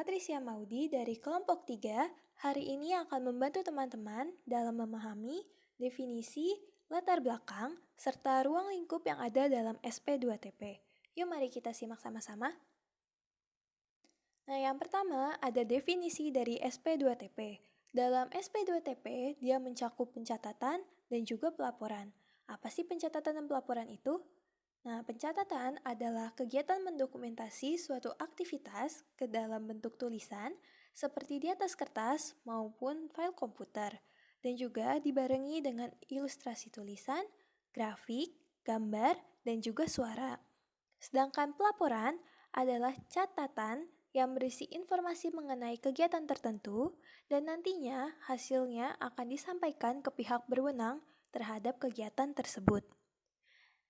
Patricia Maudi dari kelompok 3. Hari ini akan membantu teman-teman dalam memahami definisi, latar belakang, serta ruang lingkup yang ada dalam SP2TP. Yuk mari kita simak sama-sama. Nah, yang pertama ada definisi dari SP2TP. Dalam SP2TP, dia mencakup pencatatan dan juga pelaporan. Apa sih pencatatan dan pelaporan itu? Nah, pencatatan adalah kegiatan mendokumentasi suatu aktivitas ke dalam bentuk tulisan seperti di atas kertas maupun file komputer dan juga dibarengi dengan ilustrasi tulisan, grafik, gambar, dan juga suara. Sedangkan pelaporan adalah catatan yang berisi informasi mengenai kegiatan tertentu dan nantinya hasilnya akan disampaikan ke pihak berwenang terhadap kegiatan tersebut.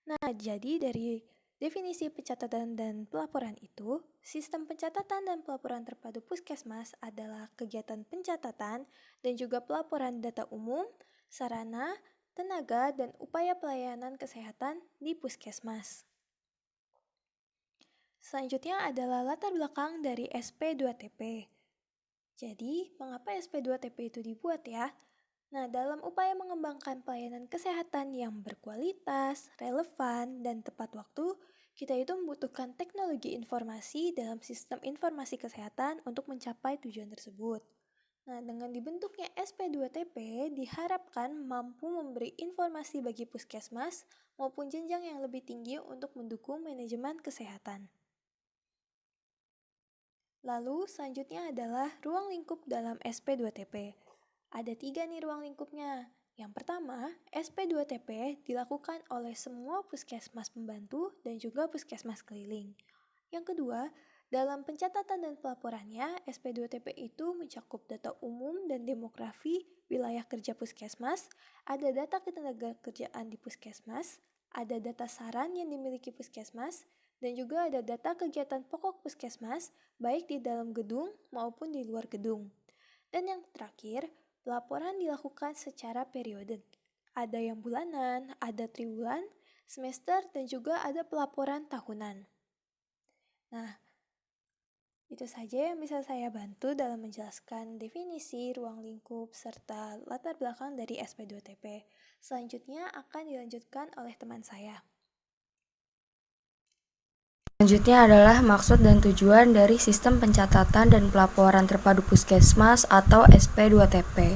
Nah, jadi dari definisi pencatatan dan pelaporan itu, sistem pencatatan dan pelaporan terpadu Puskesmas adalah kegiatan pencatatan dan juga pelaporan data umum, sarana, tenaga, dan upaya pelayanan kesehatan di Puskesmas. Selanjutnya adalah latar belakang dari SP2TP. Jadi, mengapa SP2TP itu dibuat ya? Nah, dalam upaya mengembangkan pelayanan kesehatan yang berkualitas, relevan, dan tepat waktu, kita itu membutuhkan teknologi informasi dalam sistem informasi kesehatan untuk mencapai tujuan tersebut. Nah, dengan dibentuknya SP2TP, diharapkan mampu memberi informasi bagi puskesmas maupun jenjang yang lebih tinggi untuk mendukung manajemen kesehatan. Lalu, selanjutnya adalah ruang lingkup dalam SP2TP. Ada 3 nih ruang lingkupnya. Yang pertama, SP2TP dilakukan oleh semua puskesmas pembantu dan juga puskesmas keliling. Yang kedua, dalam pencatatan dan pelaporannya, SP2TP itu mencakup data umum dan demografi wilayah kerja puskesmas, ada data ketenaga kerjaan di puskesmas, ada data saran yang dimiliki puskesmas, dan juga ada data kegiatan pokok puskesmas, baik di dalam gedung maupun di luar gedung. Dan yang terakhir, pelaporan dilakukan secara periode. Ada yang bulanan, ada triwulan, semester, dan juga ada pelaporan tahunan. Nah, itu saja yang bisa saya bantu dalam menjelaskan definisi ruang lingkup serta latar belakang dari SP2TP. Selanjutnya akan dilanjutkan oleh teman saya. Selanjutnya adalah maksud dan tujuan dari Sistem Pencatatan dan Pelaporan Terpadu Puskesmas atau SP2TP.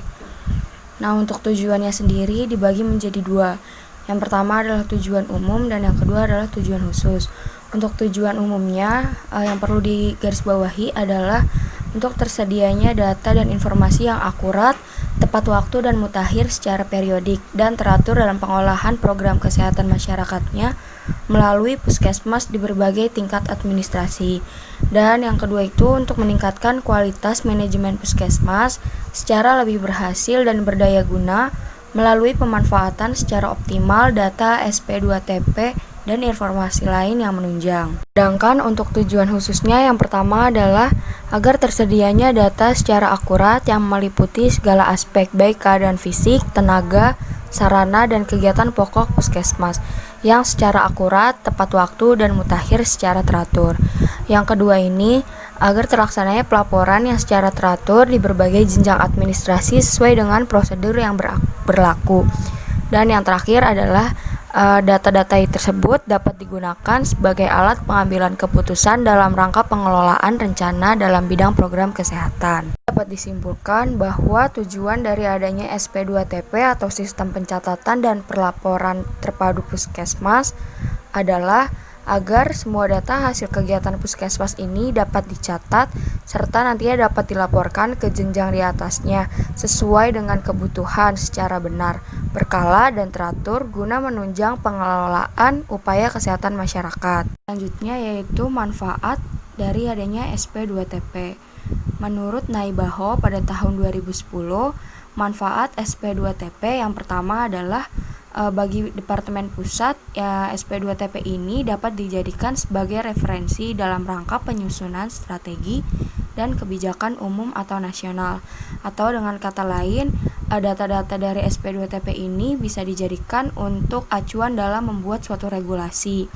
Nah, untuk tujuannya sendiri dibagi menjadi 2. Yang pertama adalah tujuan umum dan yang kedua adalah tujuan khusus. Untuk tujuan umumnya, yang perlu digarisbawahi adalah untuk tersedianya data dan informasi yang akurat, tepat waktu dan mutakhir secara periodik dan teratur dalam pengolahan program kesehatan masyarakatnya melalui puskesmas di berbagai tingkat administrasi. Dan yang kedua itu untuk meningkatkan kualitas manajemen puskesmas secara lebih berhasil dan berdaya guna melalui pemanfaatan secara optimal data SP2TP dan informasi lain yang menunjang. Sedangkan untuk tujuan khususnya yang pertama adalah agar tersedianya data secara akurat yang meliputi segala aspek baik keadaan fisik, tenaga, sarana, dan kegiatan pokok puskesmas yang secara akurat, tepat waktu, dan mutakhir secara teratur. Yang kedua ini, agar terlaksananya pelaporan yang secara teratur di berbagai jenjang administrasi sesuai dengan prosedur yang berlaku. Dan yang terakhir adalah data-data tersebut dapat digunakan sebagai alat pengambilan keputusan dalam rangka pengelolaan rencana dalam bidang program kesehatan. Dapat disimpulkan bahwa tujuan dari adanya SP2TP atau Sistem Pencatatan dan Pelaporan Terpadu Puskesmas adalah agar semua data hasil kegiatan puskesmas ini dapat dicatat serta nantinya dapat dilaporkan ke jenjang di atasnya sesuai dengan kebutuhan secara benar, berkala, dan teratur guna menunjang pengelolaan upaya kesehatan masyarakat. Selanjutnya yaitu manfaat dari adanya SP2TP. Menurut Naibaho pada tahun 2010, manfaat SP2TP yang pertama adalah bagi Departemen Pusat, SP2TP ini dapat dijadikan sebagai referensi dalam rangka penyusunan strategi dan kebijakan umum atau nasional. Atau dengan kata lain, data-data dari SP2TP ini bisa dijadikan untuk acuan dalam membuat suatu regulasi.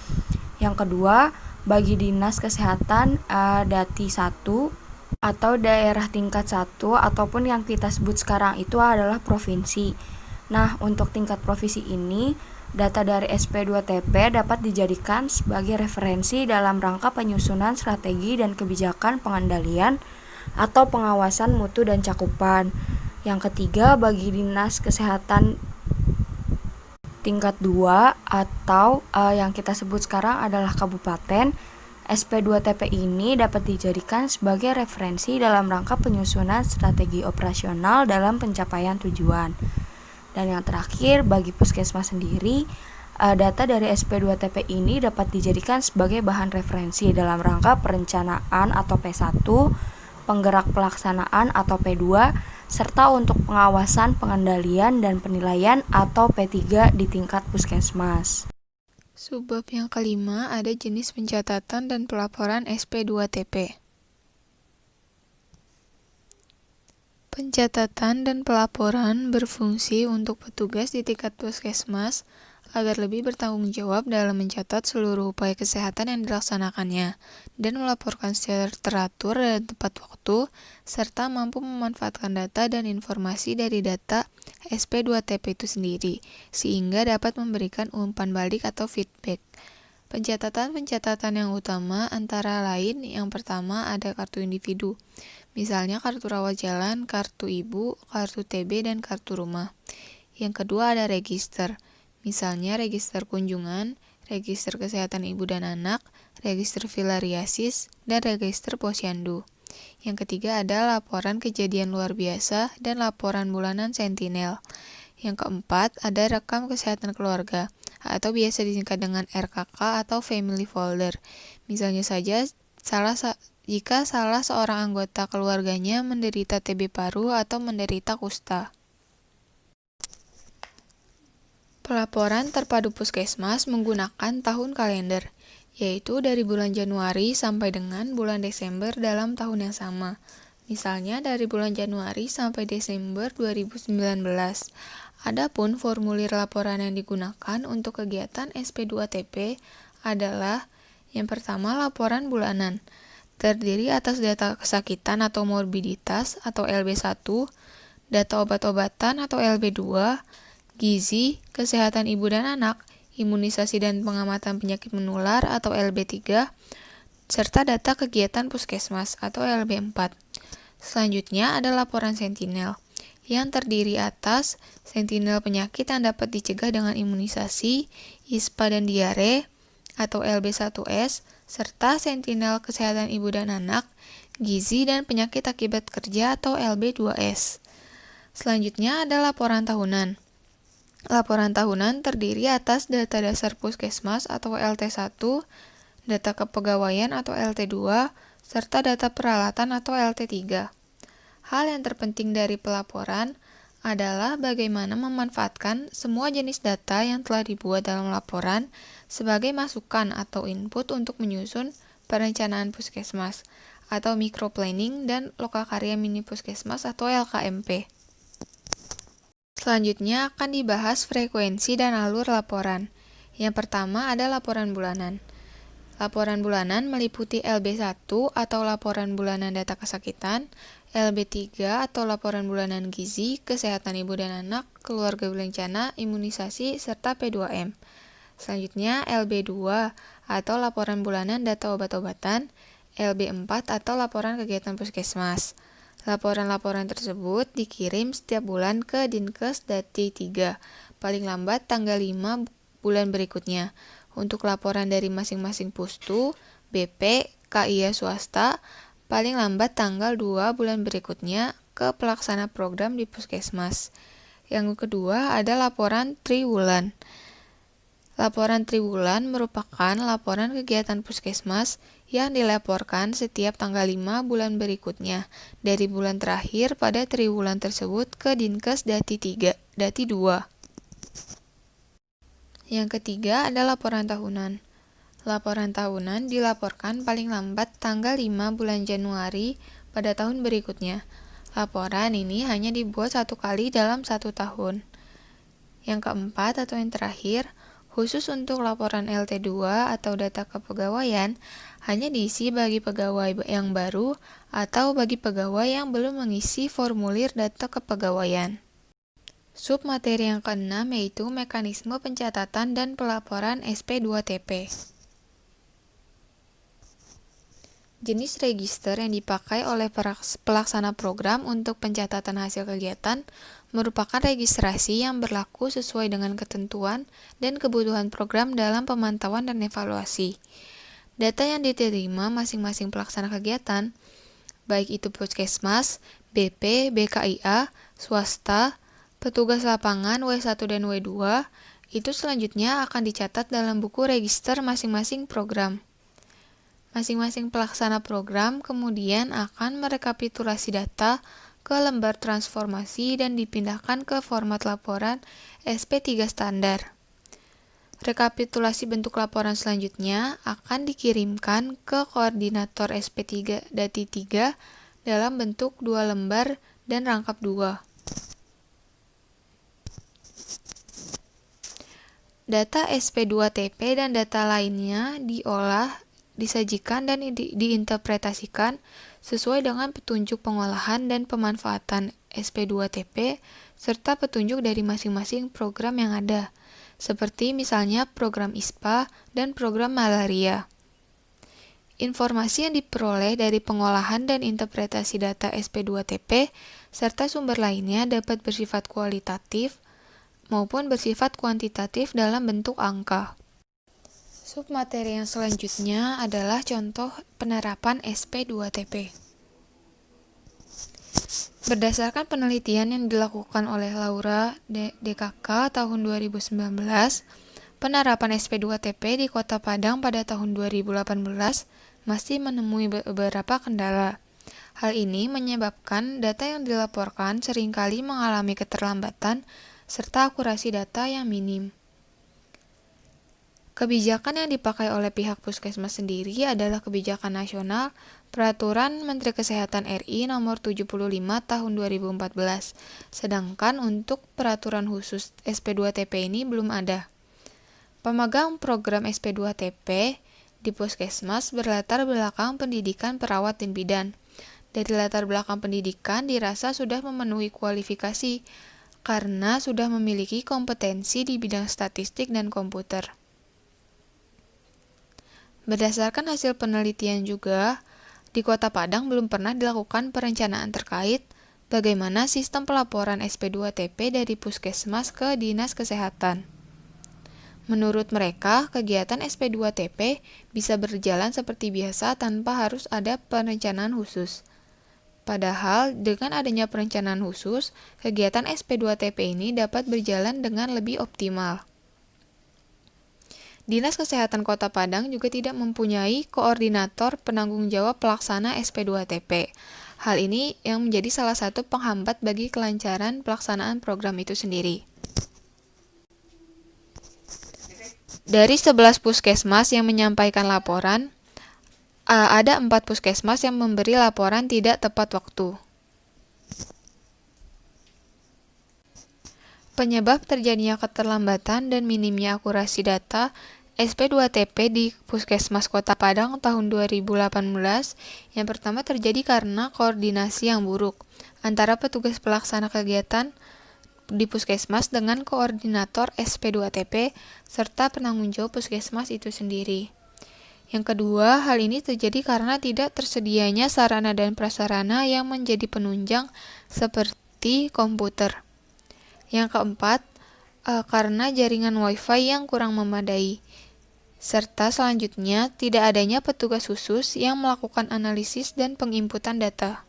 Yang kedua, bagi Dinas Kesehatan Dati 1 atau daerah tingkat 1 ataupun yang kita sebut sekarang itu adalah provinsi. Nah, untuk tingkat provinsi ini, data dari SP2TP dapat dijadikan sebagai referensi dalam rangka penyusunan strategi dan kebijakan pengendalian atau pengawasan mutu dan cakupan. Yang ketiga, bagi Dinas Kesehatan tingkat 2 atau yang kita sebut sekarang adalah kabupaten, SP2TP ini dapat dijadikan sebagai referensi dalam rangka penyusunan strategi operasional dalam pencapaian tujuan. Dan yang terakhir, bagi puskesmas sendiri, data dari SP2TP ini dapat dijadikan sebagai bahan referensi dalam rangka perencanaan atau P1, penggerak pelaksanaan atau P2, serta untuk pengawasan, pengendalian, dan penilaian atau P3 di tingkat puskesmas. Subbab yang kelima ada jenis pencatatan dan pelaporan SP2TP. Pencatatan dan pelaporan berfungsi untuk petugas di tingkat puskesmas agar lebih bertanggung jawab dalam mencatat seluruh upaya kesehatan yang dilaksanakannya dan melaporkan secara teratur dan tepat waktu, serta mampu memanfaatkan data dan informasi dari data SP2TP itu sendiri, sehingga dapat memberikan umpan balik atau feedback. Pencatatan-pencatatan yang utama antara lain yang pertama ada kartu individu, misalnya kartu rawat jalan, kartu ibu, kartu TB, dan kartu rumah. Yang kedua ada register, misalnya register kunjungan, register kesehatan ibu dan anak, register filariasis, dan register posyandu. Yang ketiga ada laporan kejadian luar biasa dan laporan bulanan sentinel. Yang keempat ada rekam kesehatan keluarga, atau biasa disingkat dengan RKK atau Family Folder. Misalnya saja, jika salah seorang anggota keluarganya menderita TB paru atau menderita kusta. Pelaporan terpadu puskesmas menggunakan tahun kalender, yaitu dari bulan Januari sampai dengan bulan Desember dalam tahun yang sama. Misalnya dari bulan Januari sampai Desember 2019. Adapun formulir laporan yang digunakan untuk kegiatan SP2TP adalah yang pertama laporan bulanan, terdiri atas data kesakitan atau morbiditas atau LB1, data obat-obatan atau LB2, gizi, kesehatan ibu dan anak, imunisasi dan pengamatan penyakit menular atau LB3, serta data kegiatan puskesmas atau LB4. Selanjutnya ada laporan sentinel, yang terdiri atas sentinel penyakit yang dapat dicegah dengan imunisasi, ISPA dan diare atau LB1S, serta sentinel kesehatan ibu dan anak, gizi dan penyakit akibat kerja atau LB2S. Selanjutnya ada laporan tahunan. Laporan tahunan terdiri atas data dasar puskesmas atau LT1, data kepegawaian atau LT2, serta data peralatan atau LT3. Hal yang terpenting dari pelaporan adalah bagaimana memanfaatkan semua jenis data yang telah dibuat dalam laporan sebagai masukan atau input untuk menyusun perencanaan puskesmas atau microplanning dan lokakarya mini puskesmas atau LKMP. Selanjutnya akan dibahas frekuensi dan alur laporan. Yang pertama ada laporan bulanan. Laporan bulanan meliputi LB1 atau laporan bulanan data kesakitan, LB3 atau laporan bulanan gizi, kesehatan ibu dan anak, keluarga berencana, imunisasi, serta P2M. Selanjutnya LB2 atau laporan bulanan data obat-obatan, LB4 atau laporan kegiatan puskesmas. Laporan-laporan tersebut dikirim setiap bulan ke Dinkes Dati 3, paling lambat tanggal 5 bulan berikutnya. Untuk laporan dari masing-masing pustu, BP, KIA swasta, paling lambat tanggal 2 bulan berikutnya ke pelaksana program di puskesmas. Yang kedua ada laporan triwulan. Laporan triwulan merupakan laporan kegiatan puskesmas yang dilaporkan setiap tanggal 5 bulan berikutnya dari bulan terakhir pada triwulan tersebut ke Dinkes Dati 3, Dati 2. Yang ketiga ada laporan tahunan. Laporan tahunan dilaporkan paling lambat tanggal 5 bulan Januari pada tahun berikutnya. Laporan ini hanya dibuat 1 kali dalam 1 tahun. Yang keempat atau yang terakhir, Khusus untuk laporan LT2 atau data kepegawaian, hanya diisi bagi pegawai yang baru atau bagi pegawai yang belum mengisi formulir data kepegawaian. Submateri yang keenam yaitu mekanisme pencatatan dan pelaporan SP2TP. Jenis register yang dipakai oleh pelaksana program untuk pencatatan hasil kegiatan merupakan registrasi yang berlaku sesuai dengan ketentuan dan kebutuhan program dalam pemantauan dan evaluasi. Data yang diterima masing-masing pelaksana kegiatan, baik itu Puskesmas, BP, BKIA, swasta, petugas lapangan W1 dan W2, itu selanjutnya akan dicatat dalam buku register masing-masing program. Masing-masing pelaksana program kemudian akan merekapitulasi data ke lembar transformasi dan dipindahkan ke format laporan SP3 standar. Rekapitulasi bentuk laporan selanjutnya akan dikirimkan ke koordinator SP3 Dati 3 dalam bentuk 2 lembar dan rangkap 2. Data SP2TP dan data lainnya diolah, disajikan dan diinterpretasikan sesuai dengan petunjuk pengolahan dan pemanfaatan SP2TP serta petunjuk dari masing-masing program yang ada, seperti misalnya program ISPA dan program malaria. Informasi yang diperoleh dari pengolahan dan interpretasi data SP2TP serta sumber lainnya dapat bersifat kualitatif maupun bersifat kuantitatif dalam bentuk angka. Submateri yang selanjutnya adalah contoh penerapan SP2TP. Berdasarkan penelitian yang dilakukan oleh Laura DKK tahun 2019, penerapan SP2TP di Kota Padang pada tahun 2018 masih menemui beberapa kendala. Hal ini menyebabkan data yang dilaporkan seringkali mengalami keterlambatan serta akurasi data yang minim. Kebijakan yang dipakai oleh pihak Puskesmas sendiri adalah kebijakan nasional Peraturan Menteri Kesehatan RI Nomor 75 Tahun 2014, sedangkan untuk peraturan khusus SP2TP ini belum ada. Pemegang program SP2TP di Puskesmas berlatar belakang pendidikan perawat dan bidan. Dari latar belakang pendidikan dirasa sudah memenuhi kualifikasi karena sudah memiliki kompetensi di bidang statistik dan komputer. Berdasarkan hasil penelitian juga, di Kota Padang belum pernah dilakukan perencanaan terkait bagaimana sistem pelaporan SP2TP dari Puskesmas ke Dinas Kesehatan. Menurut mereka, kegiatan SP2TP bisa berjalan seperti biasa tanpa harus ada perencanaan khusus. Padahal, dengan adanya perencanaan khusus, kegiatan SP2TP ini dapat berjalan dengan lebih optimal. Dinas Kesehatan Kota Padang juga tidak mempunyai koordinator penanggung jawab pelaksana SP2TP. Hal ini yang menjadi salah satu penghambat bagi kelancaran pelaksanaan program itu sendiri. Dari 11 puskesmas yang menyampaikan laporan, ada 4 puskesmas yang memberi laporan tidak tepat waktu. Penyebab terjadinya keterlambatan dan minimnya akurasi data SP2TP di Puskesmas Kota Padang tahun 2018 yang pertama terjadi karena koordinasi yang buruk antara petugas pelaksana kegiatan di Puskesmas dengan koordinator SP2TP serta penanggung jawab Puskesmas itu sendiri. Yang kedua, hal ini terjadi karena tidak tersedianya sarana dan prasarana yang menjadi penunjang seperti komputer. Yang keempat, karena jaringan Wi-Fi yang kurang memadai. Serta selanjutnya, tidak adanya petugas khusus yang melakukan analisis dan penginputan data.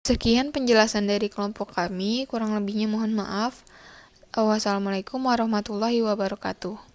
Sekian penjelasan dari kelompok kami, kurang lebihnya mohon maaf. Wassalamualaikum warahmatullahi wabarakatuh.